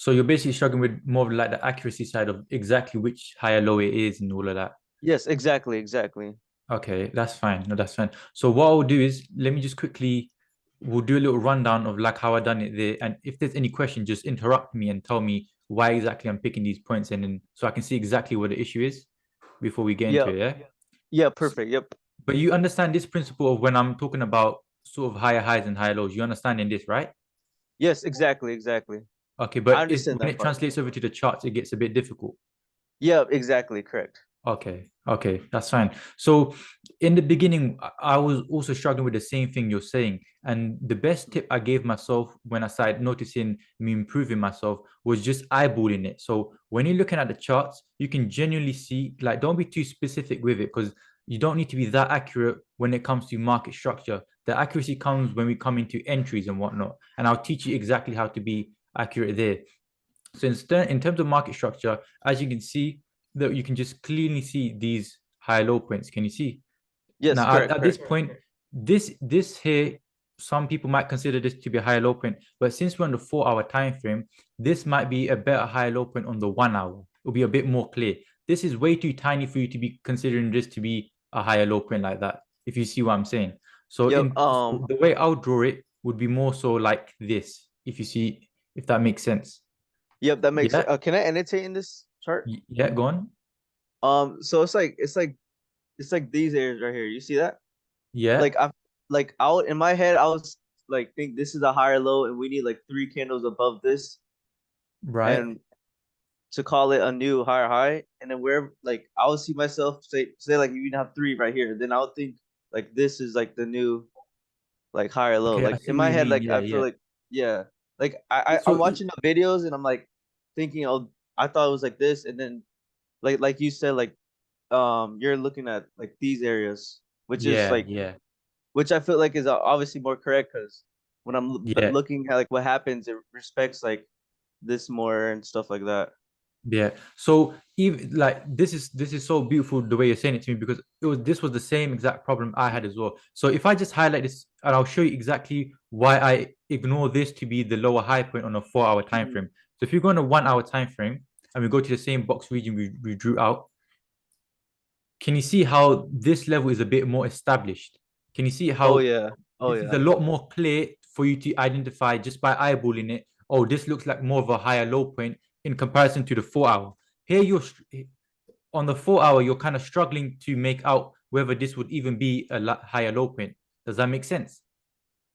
So you're basically struggling with more of like the accuracy side of exactly which higher low it is and all of that. Yes, exactly, exactly. Okay, that's fine. No, that's fine. So what I'll do is let me just quickly we'll do a little rundown of like how I done it there. And if there's any question, just interrupt me and tell me why exactly I'm picking these points and then so I can see exactly what the issue is before we get into Yeah, it, yeah? yeah, S- perfect. Yep. But you understand this principle of when I'm talking about sort of higher highs and higher lows, you understand in this, right? Yes, exactly, exactly. Okay, I but it's understand when that it part. translates over to the charts, it gets a bit difficult. Yeah, exactly, correct. Okay, okay, that's fine. So in the beginning, I was also struggling with the same thing you're saying. And the best tip I gave myself when I started noticing me improving myself was just eyeballing it. So when you're looking at the charts, you can genuinely see, like, don't be too specific with it because you don't need to be that accurate when it comes to market structure. The accuracy comes when we come into entries and whatnot. And I'll teach you exactly how to be accurate there. So instead, in terms of market structure, as you can see, that you can just clearly see these high low points. Can you see? Yes, Now, correct, at this correct. point, this here, some people might consider this to be a high low point, but since we're on the 4 hour time frame, this might be a better high low point on the 1 hour. It'll be a bit more clear. This is way too tiny for you to be considering this to be a higher low point like that, if you see what I'm saying. So Yep. so the way I'll draw it would be more so like this, if you see, if that makes sense. Yep, that makes Yeah, sense. Can I annotate in this chart? yeah, go on. So it's like these areas right here. You see that? Yeah, Like I like out in my head, I was like think this is a higher low, and we need like three candles above this, right. and to call it a new higher high. And then where like I would see myself say like you have three right here, then I would think like this is like the new like higher low. Okay, I Like see in what my you head, mean. like Yeah, I feel yeah. like yeah, like I'm So, watching the videos and I'm like thinking, oh, I thought it was like this, and then like you said, like you're looking at like these areas, which is yeah, like yeah, which I feel like is obviously more correct because when I'm yeah. looking at like what happens, it respects like this more and stuff like that. Yeah. So even like this is so beautiful the way you're saying it to me because this was the same exact problem I had as well. So if I just highlight this and I'll show you exactly why I ignore this to be the lower high point on a 4 hour time Mhm. frame. So if you go on a 1 hour time frame and we go to the same box region we drew out, can you see how this level is a bit more established? Can you see Oh how yeah, oh this is a yeah. lot more clear for you to identify just by eyeballing it? Oh, this looks like more of a higher low point in comparison to the 4 hour. Here, on the 4 hour, you're kind of struggling to make out whether this would even be a higher low point. Does that make sense?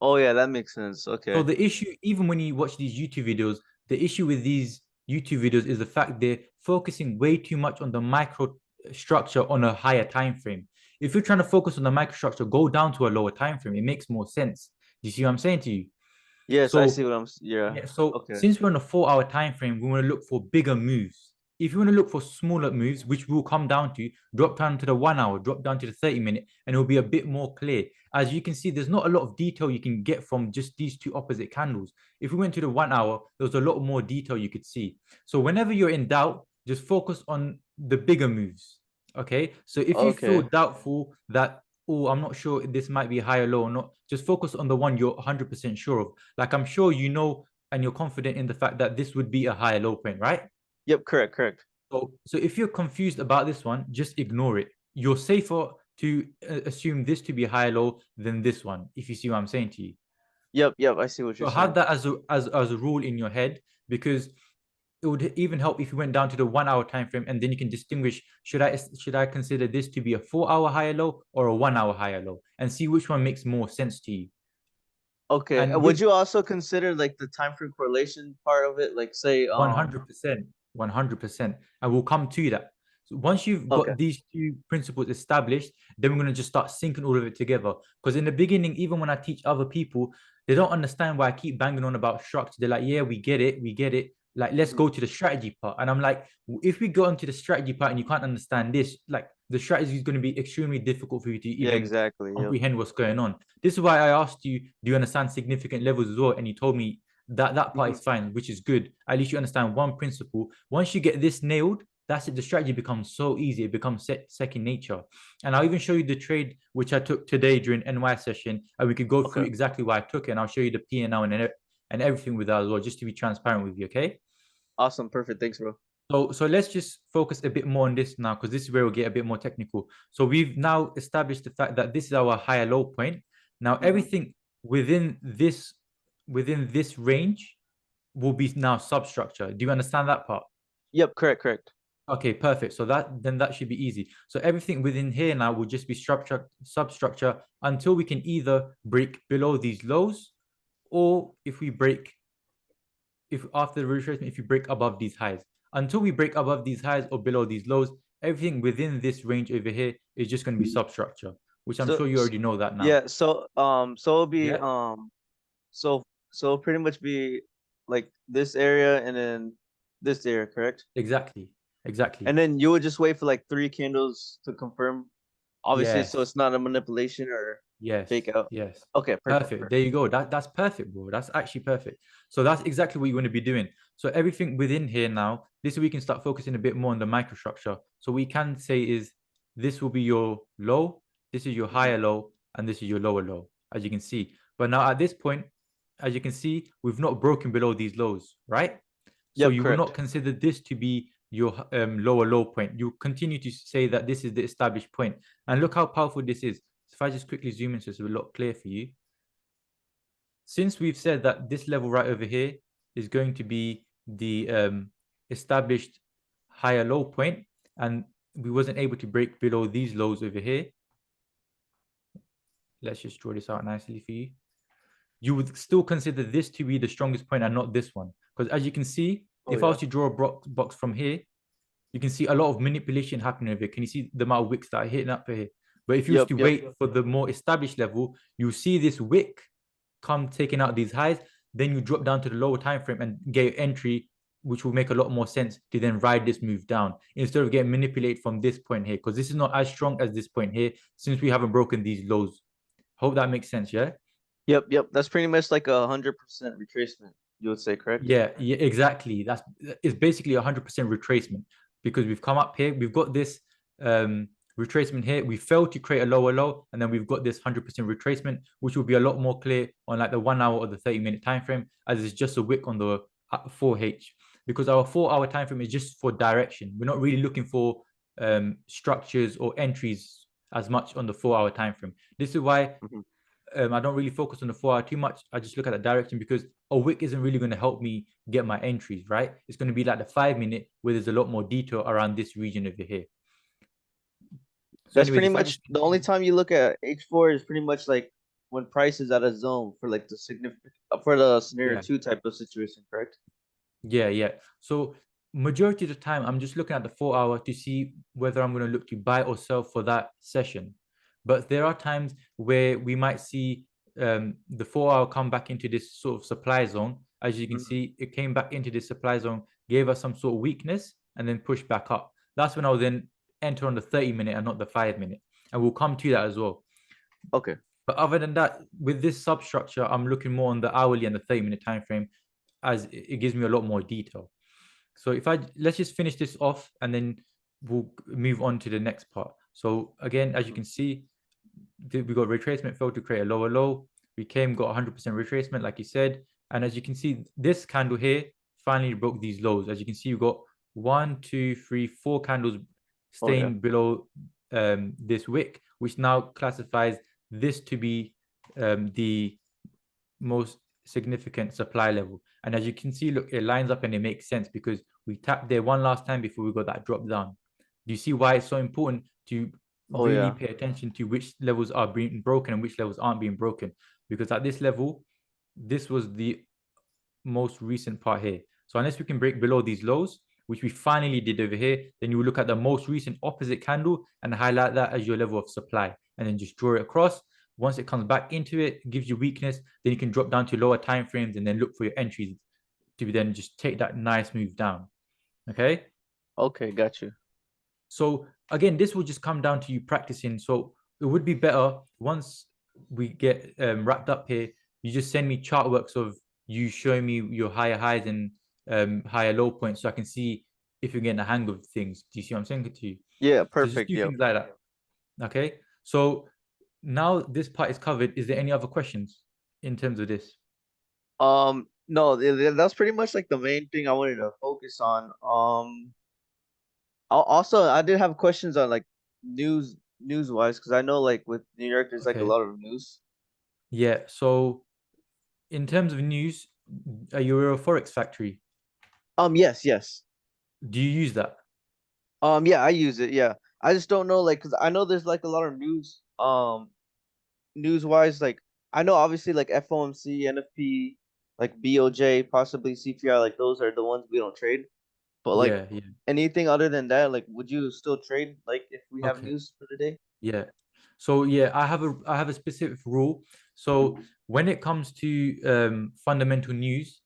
Oh yeah, that makes sense. So Okay. the issue, even when you watch these YouTube videos, the issue with these YouTube videos is the fact they're focusing way too much on the micro structure on a higher time frame. If you're trying to focus on the microstructure, go down to a lower time frame. It makes more sense. Do you see what I'm saying to you? Yes, I see So what yeah. yeah, so Okay. since we're on a 4 hour time frame, we want to look for bigger moves. If you want to look for smaller moves, which will come down to, drop down to the 1 hour, drop down to the 30 minute, and it'll be a bit more clear. As you can see, there's not a lot of detail you can get from just these two opposite candles. If we went to the 1 hour, there's a lot more detail you could see. So whenever you're in doubt, just focus on the bigger moves. Okay. So if you feel Okay. doubtful that, oh, I'm not sure this might be high or low or not, just focus on the one you're 100% sure of. Like I'm sure you know and you're confident in the fact that this would be a higher low point, right? Yep, correct, correct. So if you're confused about this one, just ignore it. You're safer to assume this to be a higher low than this one, if you see what I'm saying to you. Yep, yep, I see what you're So have saying. that as a rule in your head because it would even help if you went down to the 1 hour time frame and then you can distinguish should I consider this to be a 4 hour higher low or a 1 hour higher low and see which one makes more sense to you. Okay. And Would with you also consider like the time frame correlation part of it? Like say 100%, 100%. And we'll come to that. So once you've okay. got these two principles established, then we're going to just start syncing all of it together. Because in the beginning, even when I teach other people, they don't understand why I keep banging on about structure. They're like, yeah, we get it, we get it. Like, let's Mhm. go to the strategy part. And I'm like, if we go into the strategy part and you can't understand this, like the strategy is going to be extremely difficult for you to Yeah, even exactly. Yep. comprehend what's going on. This is why I asked you, do you understand significant levels as well? And you told me that part Mhm. is fine, which is good. At least you understand one principle. Once you get this nailed, that's it. The strategy becomes so easy. It becomes second nature. And I'll even show you the trade which I took today during NY session, and we could go through Okay. exactly why I took it. And I'll show you the P and L and everything with that as well, just to be transparent with you. Okay. Awesome. Perfect. Thanks, bro. So let's just focus a bit more on this now, because this is where we'll get a bit more technical. So we've now established the fact that this is our higher low point. Now Mm-hmm. everything within this range will be now substructure. Do you understand that part? Yep. Correct. Correct. Okay, perfect. So that should be easy. So everything within here now will just be substructure until we can either break below these lows, or if after the retracement, if you break above these highs. Until we break above these highs or below these lows, everything within this range over here is just going to be substructure, which I'm So, sure you already know that now. yeah. So it'll be Yeah, so so it'll pretty much be like this area and then this area, correct? exactly. Exactly. And then you would just wait for like 3 candles to confirm, obviously, so Yes. it's not a manipulation or fake Yes, out. yes. Okay, perfect, Perfect. There perfect. you go. That's perfect, bro. That's actually perfect. So that's exactly what you want to be doing. So everything within here now, this we can start focusing a bit more on the microstructure. So we can say is this will be your low, this is your Hmm. higher low, and this is your lower low, as you can see. But now at this point, as you can see, we've not broken below these lows, right? So Yep, you will not correct. consider this to be your lower low point. You continue to say that this is the established point. And look how powerful this is. If I just quickly zoom in so it's a lot clearer for you. Since we've said that this level right over here is going to be the established higher low point, and we wasn't able to break below these lows over here. Let's just draw this out nicely for you. You would still consider this to be the strongest point and not this one. Because as you can see, Oh if I was yeah. to draw a box from here, you can see a lot of manipulation happening over here. Can you see the amount of wicks that are hitting up here? But if you was Yep, to yep. wait for the more established level, you see this wick come taking out these highs, then you drop down to the lower time frame and get entry, which will make a lot more sense to then ride this move down instead of getting manipulated from this point here, because this is not as strong as this point here since we haven't broken these lows. Hope that makes sense, yeah? Yep, yep. That's pretty much like 100% retracement, you would say, correct? Yeah, exactly. That's it's basically 100% retracement, because we've come up here, we've got this retracement here. We failed to create a lower low, and then we've got this 100% retracement, which will be a lot more clear on like the 1 hour or the 30-minute time frame, as it's just a wick on the 4H, because our 4 hour time frame is just for direction. We're not really looking for structures or entries as much on the 4 hour time frame. This is why Hmm. I don't really focus on the 4 hour too much. I just look at the direction, because a wick isn't really going to help me get my entries, right? It's going to be like the 5 minute where there's a lot more detail around this region over here. So, That's anyways, pretty if I just much the only time you look at H4 is pretty much like when price is at a zone for like the significant for the scenario yeah, two type of situation, correct? yeah. So majority of the time, I'm just looking at the 4 hour to see whether I'm going to look to buy or sell for that session. But there are times where we might see the 4 hour come back into this sort of supply zone. As you can Mhm. see, it came back into this supply zone, gave us some sort of weakness, and then pushed back up. That's when I'll then enter on the 30-minute and not the 5 minute. And we'll come to that as well. Okay. But other than that, with this substructure, I'm looking more on the hourly and the 30-minute time frame, as it gives me a lot more detail. So if I let's just finish this off, and then we'll move on to the next part. So again, as you Mhm. can see, we got retracement failed to create a lower low. We got 100% retracement, like you said. And as you can see, this candle here finally broke these lows. As you can see, we've got 1, 2, 3, 4 candles Oh yeah. staying below this wick, which now classifies this to be the most significant supply level. And as you can see, look, it lines up and it makes sense, because we tapped there one last time before we got that drop down. Do you see why it's so important to Oh really yeah. pay attention to which levels are being broken and which levels aren't being broken? Because at this level, this was the most recent part here. So unless we can break below these lows, which we finally did over here, then you will look at the most recent opposite candle and highlight that as your level of supply, and then just draw it across. Once it comes back into it, gives you weakness, then you can drop down to lower time frames and then look for your entries to then just take that nice move down. Okay. Okay, got you. So again, this will just come down to you practicing. So it would be better once we get wrapped up here, you just send me chart works of you showing me your higher highs and higher low points, so I can see if you're getting a hang of things. Do you see what I'm saying to you? Yeah, So just perfect. do Yep. things like that. Okay. So now this part is covered. Is there any other questions in terms of this? No, that's pretty much like the main thing I wanted to focus on. Also, I did have questions on like news wise because I know like with New York there's like a Okay. lot of news. Yeah. So in terms of news, are you a forex factory? Yes, yes. Do you use that? Yeah, I use it. Yeah, I just don't know like because I know there's like a lot of news. News wise, like I know obviously like FOMC, NFP, like BOJ, possibly CPI, like those are the ones we don't trade. But like Yeah, yeah. anything other than that, like would you still trade like if we have Okay. news for the day? Yeah. So yeah, I have a specific rule. So when it comes to fundamental news,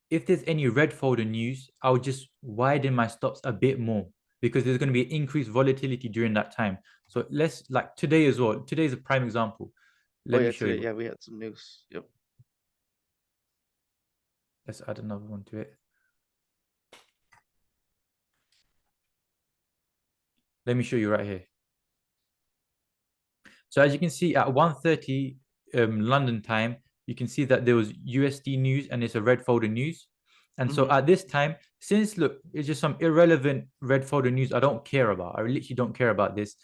if there's any red folder news, I'll just widen my stops a bit more because there's going to be increased volatility during that time. So let's like today as well. Today is a prime example. Oh Let me yeah, show today, you. yeah, we had some news. Yep. Let's add another one to it. Let me show you right here. So as you can see at 1:30 London time, you can see that there was USD news and it's a red folder news. And so Mm-hmm. at this time, since look, it's just some irrelevant red folder news I don't care about. I literally don't care about this.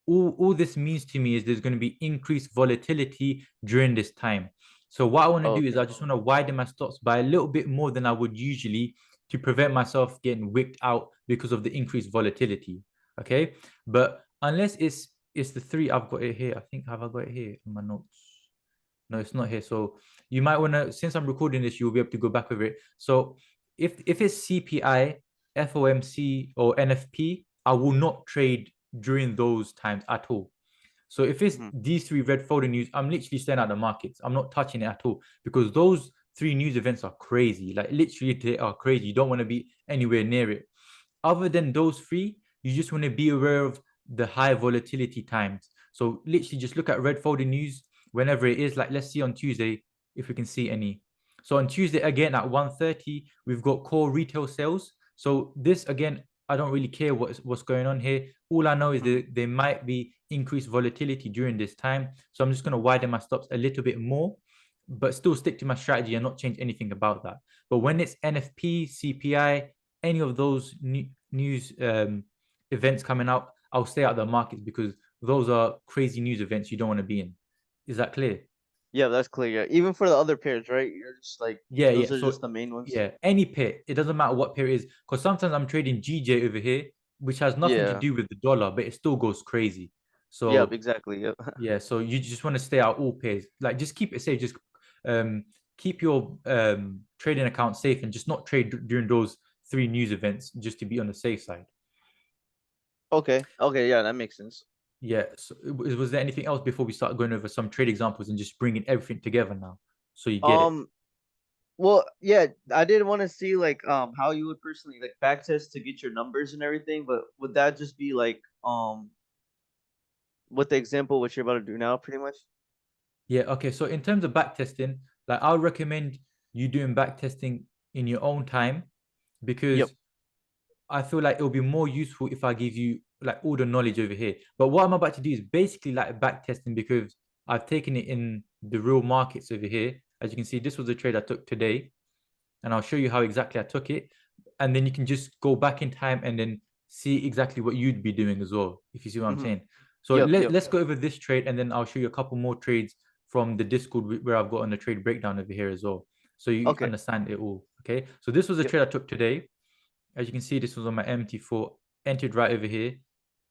All this means to me is there's going to be increased volatility during this time. So what I want to Oh, do is okay. I just want to widen my stops by a little bit more than I would usually to prevent myself getting wicked out because of the increased volatility. Okay. But unless it's the three. I've got it here. I think have I got it here in my notes? No, it's not here. So you might want to, since I'm recording this, you'll be able to go back over it. So if it's CPI, FOMC, or NFP, I will not trade during those times at all. So if it's Mm-hmm. these three red folder news, I'm literally staying out of the markets. I'm not touching it at all because those three news events are crazy. Like literally, they are crazy. You don't want to be anywhere near it. Other than those three, you just want to be aware of the high volatility times. So literally just look at red folder news whenever it is. Like let's see on Tuesday if we can see any. So on Tuesday again at 1:30, we've got core retail sales. So this again, I don't really care what's going on here. All I know is Mm-hmm. that there might be increased volatility during this time. So I'm just going to widen my stops a little bit more, but still stick to my strategy and not change anything about that. But when it's NFP, CPI, any of those news events coming out, I'll stay out of the markets because those are crazy news events you don't want to be in. Is that clear? Yeah, that's clear. Yeah, even for the other pairs, right? You're just like Yeah, those yeah. are just So the main ones. yeah, any pair, it doesn't matter what pair it is, because sometimes I'm trading GJ over here, which has nothing to Yeah. do with the dollar, but it still goes crazy. Yep. So Exactly. Yep. yeah, so you just want to stay out all pairs. Like just keep it safe. Just keep your trading account safe and just not trade during those three news events just to be on the safe side. Okay. Okay. Yeah, that makes sense. Yeah. So was there anything else before we start going over some trade examples and just bringing everything together now so you get it? Um. Well, yeah, I did want to see like how you would personally like back test to get your numbers and everything, but would that just be like with the example what you're about to do now, pretty much? Yeah. Okay. So in terms of back testing, like I would recommend you doing back testing in your own time Yep. because I feel like it'll be more useful if I give you like all the knowledge over here. But what I'm about to do is basically like back testing because I've taken it in the real markets over here. As you can see, this was a trade I took today, and I'll show you how exactly I took it. And then you can just go back in time and then see exactly what you'd be doing as well, if you see what I'm Mm-hmm. saying. So Yep. Yep. let's go over this trade and then I'll show you a couple more trades from the Discord where I've got on the trade breakdown over here as well. So you Okay. understand it all. Okay. So this was a Yep. trade I took today. As you can see, this was on my MT4, entered right over here,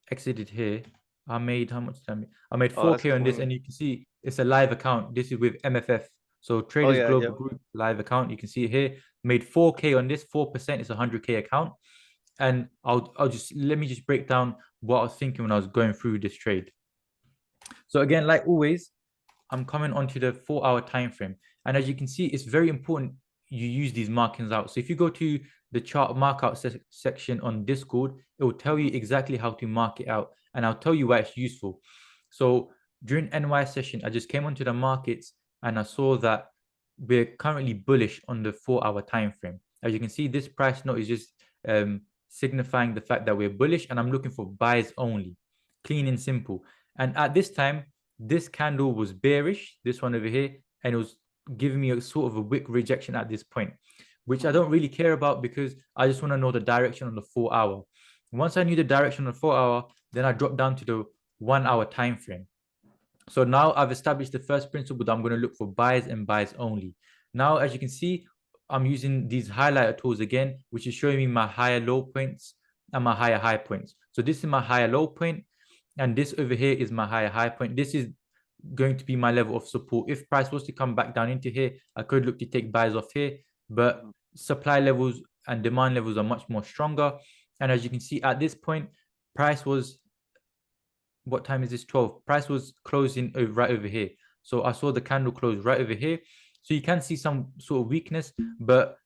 exited here. I made how much did I make? I made Oh, that's 4K on this, clean. and you can see it's a live account. This is with MFF. So Oh Traders yeah. Global Yep. Group live account. You can see it here. Made 4K on this, 4%. It's a 100K account. And I'll just let me just break down what I was thinking when I was going through this trade. So again, like always, I'm coming onto the 4 hour time frame. And as you can see, it's very important you use these markings out. So if you go to the chart markout section on Discord, it will tell you Mm-hmm. exactly how to mark it out. And I'll tell you why it's useful. So during NY session, I just came onto the markets and I saw that we're currently bullish on the 4 hour time frame. As you can see, this price note is just signifying the fact that we're bullish and I'm looking for buys only, clean and simple. And at this time, this candle was bearish, this one over here, and it was giving me a sort of a wick rejection at this point, which I Mhm. don't really care about because I just want to know the direction on the 4 hour. Once I knew the direction on the 4 hour, then I dropped down to the 1 hour time frame. So now I've established the first principle that I'm going to look for buys and buys only. Now, as you can see, I'm using these highlighter tools again, which is showing me my higher low points and my higher high points. So this is my higher low point, and this over here is my higher high point. This is going to be my level of support. If price was to come back down into here, I could look to take buys off here, but Mhm. supply levels and demand levels are much more stronger. And as you can see at this point, price was, what time is this? 12. Price was closing right over here. So I saw the candle close right over here. So you can see some sort of weakness, but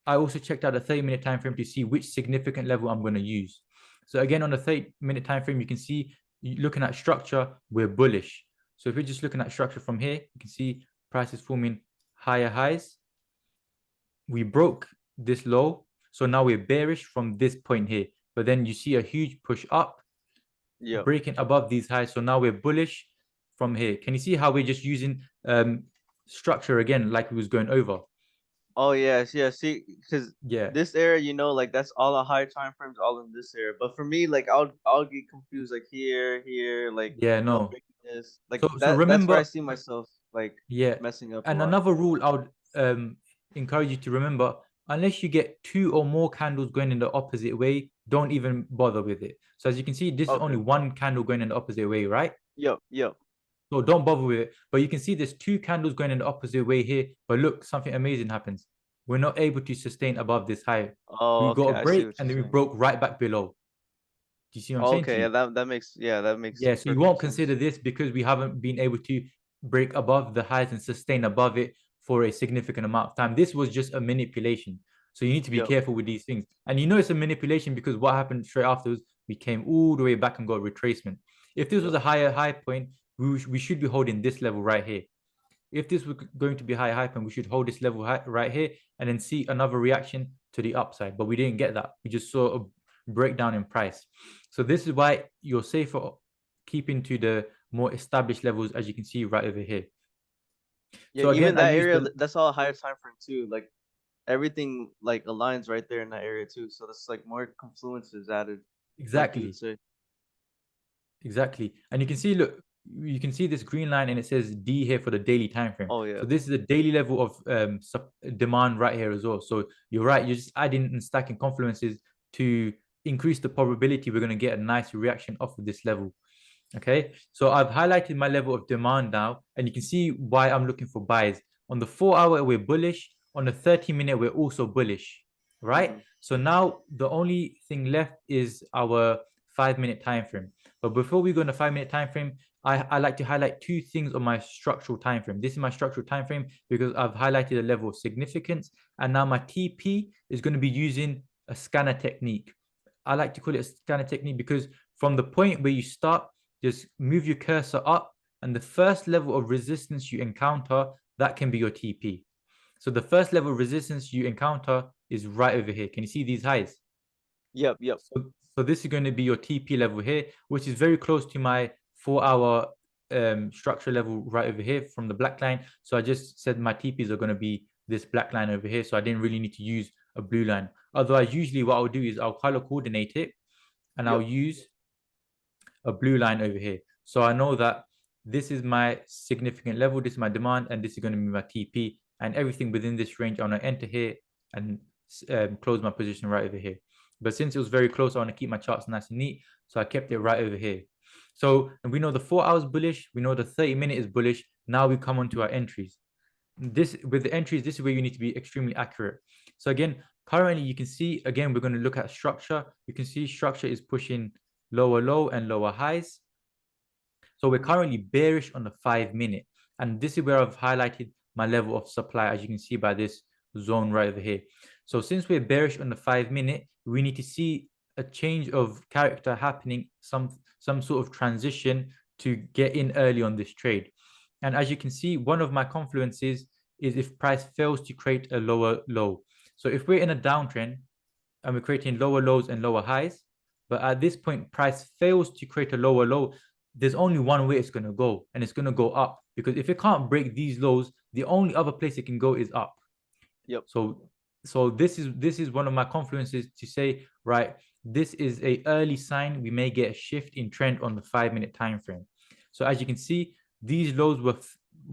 I also checked out the 30-minute time frame to see which significant level I'm going to use. So again, on the 30-minute time frame, you can see, looking at structure, we're bullish. So if we're just looking at structure from here, you can see price is forming higher highs. We broke this low. So now we're bearish from this point here. But then you see a huge push up, Yep. breaking above these highs. So now we're bullish from here. Can you see how we're just using structure again, like we was going over? Oh yes, yeah. See, because Yeah. this area, like that's all the high time frames, all in this area. But for me, like I'll get confused, like here, like Yeah, no. breaking this, like So that's where I remember, see myself like yeah. messing up a And lot. another rule I would encourage you to remember, unless you get two or more candles going in the opposite way, don't even bother with it. So as you can see, this is only Okay. one candle going in the opposite way, right? Yep. Yep. So don't bother with it. But you can see there's two candles going in the opposite way here. But look, something amazing happens. We're not able to sustain above this high. Oh, We got okay. a I see break what and you're then we saying. broke right back below. Do you see what I'm saying to Okay. you? Yeah. That makes Yeah, so you perfect won't consider sense. this because we haven't been able to break above the highs and sustain above it for a significant amount of time. This was just a manipulation. So you need to be Yep. careful with these things. And you know it's a manipulation because what happened straight afterwards, we came all the way back and got retracement. If this was Yep. a higher high point, we should be holding this level right here. If this was going to be high hype, and we should hold this level right here and then see another reaction to the upside. But we didn't get that. We just saw a breakdown in price. So this is why you're safer keeping to the more established levels, as you can see right over here. Yeah. So again, Even I that use area, the that's all higher time frame too. Like everything like aligns right there in that area too. So that's like more confluences added, like you would exactly. say. Exactly. And you can see, look, you can see this green line and it says D here for the daily time frame. Oh So yeah. this is the daily level of demand right here as well. So you're right, you're just adding and stacking confluences to increase the probability we're going to get a nice reaction off of this level. Okay, so I've highlighted my level of demand now, and you can see why I'm looking for buys. On the 4 hour, we're bullish. On the 30-minute, we're also bullish, right? Mm-hmm. So now the only thing left is our 5 minute time frame. But before we go on the 5 minute time frame, I like to highlight two things on my structural time frame. This is my structural time frame because I've highlighted a level of significance, and now my TP is going to be using a scanner technique. I like to call it a scanner technique because from the point where you start, just move your cursor up, and the first level of resistance you encounter, that can be your TP. So the first level of resistance you encounter is right over here. Can you see these highs? Yep. Yep. So this is going to be your TP level here, which is very close to my 4 hour structure level right over here from the black line. So I just said my TPs are going to be this black line over here. So I didn't really need to use a blue line. Otherwise, usually what I'll do is I'll color coordinate it and I'll Yep. use a blue line over here. So I know that this is my significant level, this is my demand, and this is going to be my TP. And everything within this range, I'm going to enter here and close my position right over here. But since it was very close, I want to keep my charts nice and neat. So I kept it right over here. So and we know the 4 hours bullish, we know the 30-minute is bullish. Now we come on to our entries. This with the entries, this is where you need to be extremely accurate. So again, currently you can see, again, we're going to look at structure. You can see structure is pushing lower low and lower highs. So we're currently bearish on the 5 minute. And this is where I've highlighted my level of supply, as you can see by this zone right over here. So since we're bearish on the 5 minute, we need to see a change of character happening, some sort of transition to get in early on this trade. And as you can see, one of my confluences is if price fails to create a lower low. So if we're in a downtrend and we're creating lower lows and lower highs, but at this point, price fails to create a lower low, there's only one way it's going to go, and it's going to go up. Because if it can't break these lows, the only other place it can go is up. Yep. So this is one of my confluences to say, right, this is a early sign we may get a shift in trend on the 5-minute time frame. So as you can see, these lows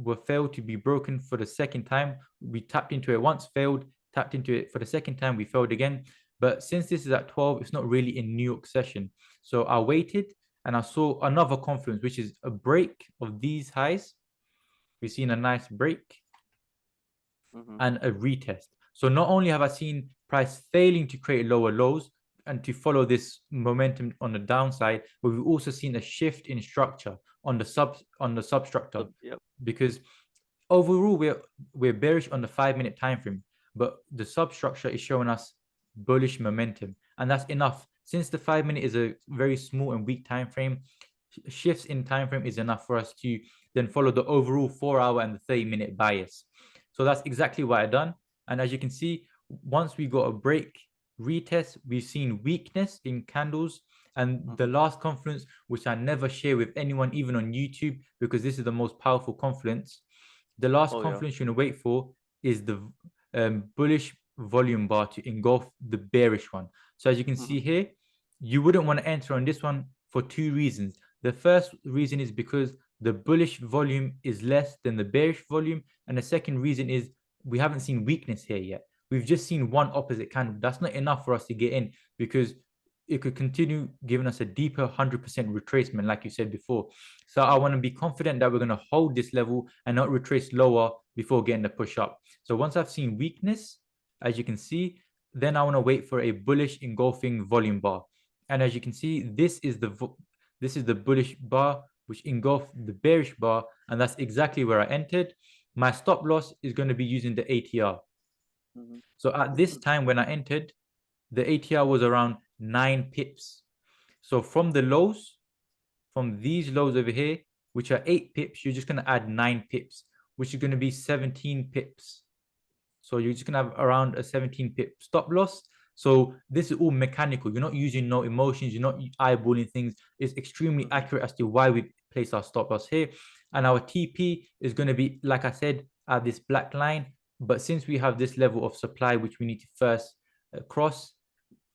were failed to be broken for the second time. We tapped into it once, failed, tapped into it for the second time, we failed again. But since this is at 12, it's not really in New York session. So I waited and I saw another confluence, which is a break of these highs. We've seen a nice break and a retest. So not only have I seen price failing to create lower lows and to follow this momentum on the downside, but we've also seen a shift in structure on the substructure. Yep. Because overall we're bearish on the 5-minute time frame, but the substructure is showing us bullish momentum, and that's enough. Since the 5-minute is a very small and weak time frame, shifts in time frame is enough for us to then follow the overall 4-hour and the 30-minute bias. So that's exactly what I done. And as you can see, once we got a break retest, we've seen weakness in candles. And the last confluence, which I never share with anyone, even on YouTube, because this is the most powerful confluence. The last confluence you're going to wait for is the bullish volume bar to engulf the bearish one. So as you can see here, you wouldn't want to enter on this one for two reasons. The first reason is because the bullish volume is less than the bearish volume. And the second reason is we haven't seen weakness here yet. We've just seen one opposite candle. That's not enough for us to get in, because it could continue giving us a deeper 100% retracement, like you said before. So I want to be confident that we're going to hold this level and not retrace lower before getting the push up. So once I've seen weakness, as you can see, then I want to wait for a bullish engulfing volume bar. And as you can see, this is the bullish bar which engulfed the bearish bar, and that's exactly where I entered. My stop loss is going to be using the ATR. So at this time when I entered, the ATR was around 9 pips. So from the lows, from these lows over here, which are 8 pips, you're just going to add 9 pips, which is going to be 17 pips. So you're just going to have around a 17 pip stop loss. So this is all mechanical. You're not using no emotions. You're not eyeballing things. It's extremely accurate as to why we place our stop loss here. And our TP is going to be, like I said, at this black line. But since we have this level of supply, which we need to first cross,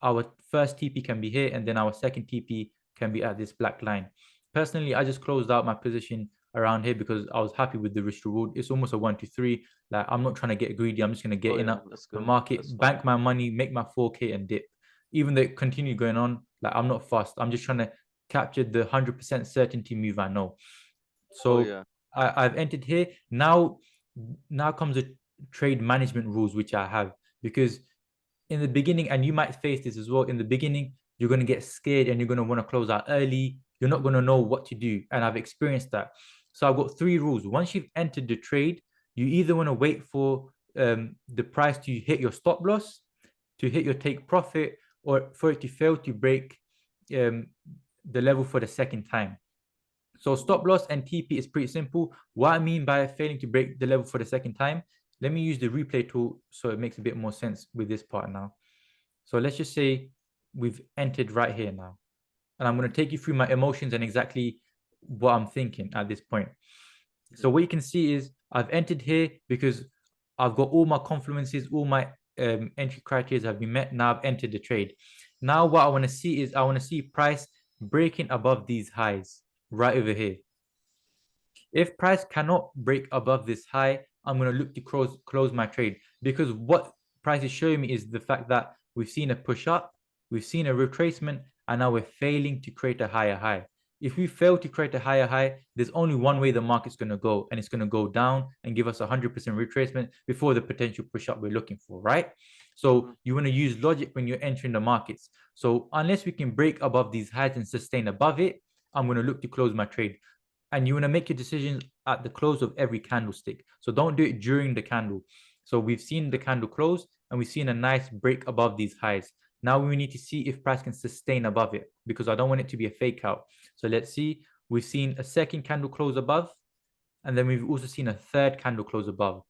our first TP can be here, and then our second TP can be at this black line. Personally, I just closed out my position around here because I was happy with the risk reward. It's almost a 1-2-3. Like, I'm not trying to get greedy. I'm just going to get in the market, bank my money, make my 4K and dip. Even though it continued going on, like, I'm not fast. I'm just trying to capture the 100% certainty move I know. So I've entered here. Now comes the trade management rules, which I have, because in the beginning, and you might face this as well, in the beginning, you're going to get scared and you're going to want to close out early. You're not going to know what to do. And I've experienced that. So I've got 3 rules. Once you've entered the trade, you either want to wait for the price to hit your stop loss, to hit your take profit, or for it to fail to break the level for the second time. So stop loss and TP is pretty simple. What I mean by failing to break the level for the second time, let me use the replay tool so it makes a bit more sense with this part now. So let's just say we've entered right here now. And I'm going to take you through my emotions and exactly what I'm thinking at this point. So what you can see is I've entered here because I've got all my confluences, all my entry criteria have been met. Now I've entered the trade. Now what I want to see is I want to see price breaking above these highs right over here. If price cannot break above this high, I'm going to look to close my trade, because what price is showing me is the fact that we've seen a push up, we've seen a retracement, and now we're failing to create a higher high. If we fail to create a higher high, there's only one way the market's going to go, and it's going to go down and give us 100% retracement before the potential push up we're looking for, right? So you want to use logic when you're entering the markets. So unless we can break above these highs and sustain above it, I'm going to look to close my trade. And you want to make your decisions at the close of every candlestick. So don't do it during the candle. So we've seen the candle close and we've seen a nice break above these highs. Now we need to see if price can sustain above it, because I don't want it to be a fake out. So let's see. We've seen a second candle close above, and then we've also seen a third candle close above.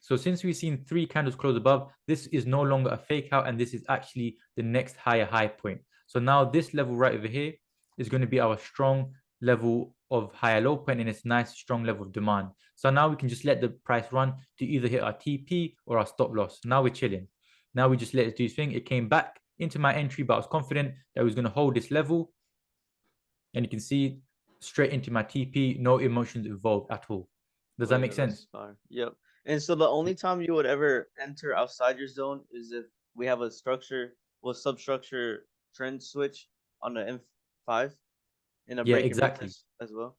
So since we've seen 3 candles close above, this is no longer a fake out, and this is actually the next higher high point. So now this level right over here is going to be our strong level of higher low point and it's nice strong level of demand. So now we can just let the price run to either hit our TP or our stop loss. Now we're chilling. Now we just let it do its thing. It came back into my entry, but I was confident that it was going to hold this level. And you can see straight into my TP, no emotions involved at all. Does Oh that yeah, make that's sense? fine. Yep. And so the only time you would ever enter outside your zone is if we have a structure, well, substructure trend switch on the M5 and a Yeah, break and exactly. retest as well.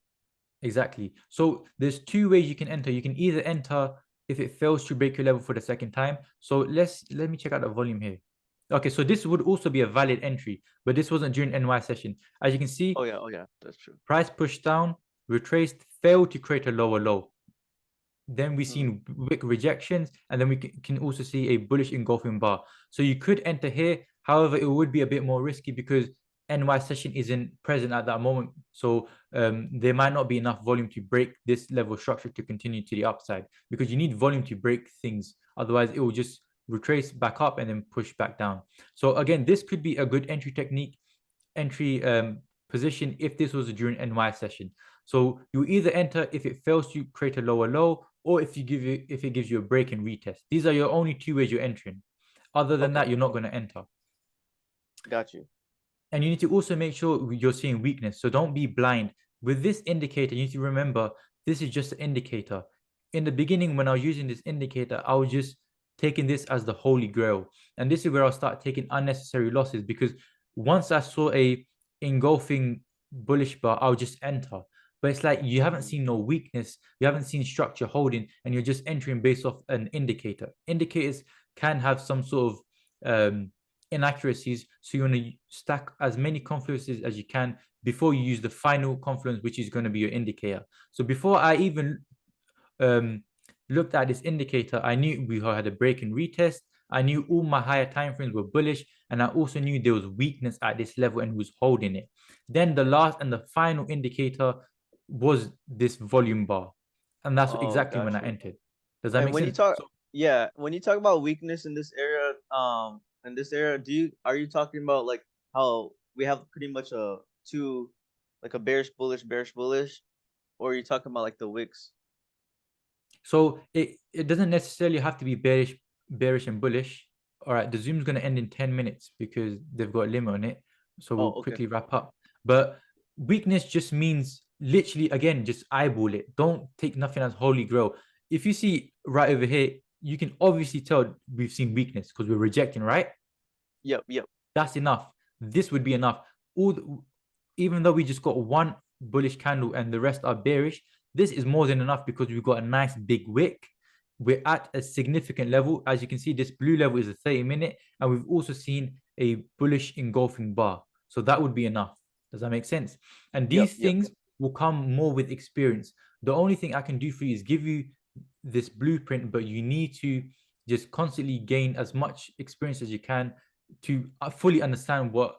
Exactly. So there's two ways you can enter. You can either enter if it fails to break your level for the second time. So let me check out the volume here. Okay, so this would also be a valid entry, but this wasn't during NY session. As you can see, Oh yeah, that's true. price pushed down, retraced, failed to create a lower low. Then we've Mm. seen wick rejections, and then we can also see a bullish engulfing bar. So you could enter here. However, it would be a bit more risky because NY session isn't present at that moment. So there might not be enough volume to break this level of structure to continue to the upside because you need volume to break things. Otherwise, it will just retrace back up and then push back down. So again, this could be a good entry technique, entry position if this was during NY session. So you either enter if it fails to create a lower low, or if it gives you a break and retest. These are your only two ways you're entering. Other than Okay, that, you're not going to enter. got you. And you need to also make sure you're seeing weakness. So don't be blind. With this indicator, you need to remember this is just an indicator. In the beginning, when I was using this indicator, I was just taking this as the holy grail. And this is where I'll start taking unnecessary losses because once I saw a engulfing bullish bar, I'll just enter. But it's like you haven't Mm. seen no weakness, you haven't seen structure holding, and you're just entering based off an indicator. Indicators can have some sort of inaccuracies. So you want to stack as many confluences as you can before you use the final confluence, which is going to be your indicator. So before I even um, looked at this indicator, I knew we had a break and retest. I knew all my higher time frames were bullish, and I also knew there was weakness at this level and was holding it. Then the last and the final indicator was this volume bar, and that's Oh, exactly when got I you. entered. Does that And make when you sense? talk, So yeah, when you talk about weakness in this area, are you talking about like how we have pretty much a two, like a bearish, bullish, or are you talking about like the wicks? So it doesn't necessarily have to be bearish and bullish. All right, the Zoom's gonna end in 10 minutes because they've got a limit on it. So we'll Oh, okay. quickly wrap up. But weakness just means literally again, just eyeball it. Don't take nothing as holy grail. If you see right over here, you can obviously tell we've seen weakness because we're rejecting, right? Yep. That's enough. This would be enough. Even though we just got one bullish candle and the rest are bearish, this is more than enough because we've got a nice big wick. We're at a significant level. As you can see, this blue level is a 30-minute, and we've also seen a bullish engulfing bar. So that would be enough. Does that make sense? And these Yep. things will come more with experience. The only thing I can do for you is give you this blueprint, but you need to just constantly gain as much experience as you can to fully understand what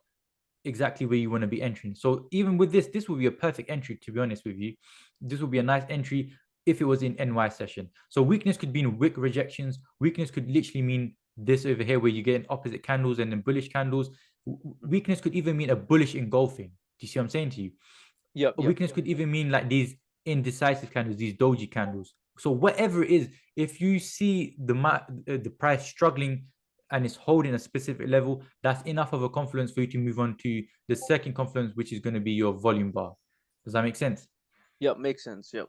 exactly where you want to be entering. So even with this, this will be a perfect entry, to be honest with you. This will be a nice entry if it was in NY session. So weakness could be in wick rejections. Weakness could literally mean this over here where you get opposite candles and then bullish candles. Mhm. Weakness could even mean a bullish engulfing. Do you see what I'm saying to you? A Yep. weakness could even mean like these indecisive candles, these doji candles. So whatever it is, if you see the price struggling and it's holding a specific level, that's enough of a confluence for you to move on to the second confluence, which is going to be your volume bar. Does that make sense? Yep. Makes sense. Yep.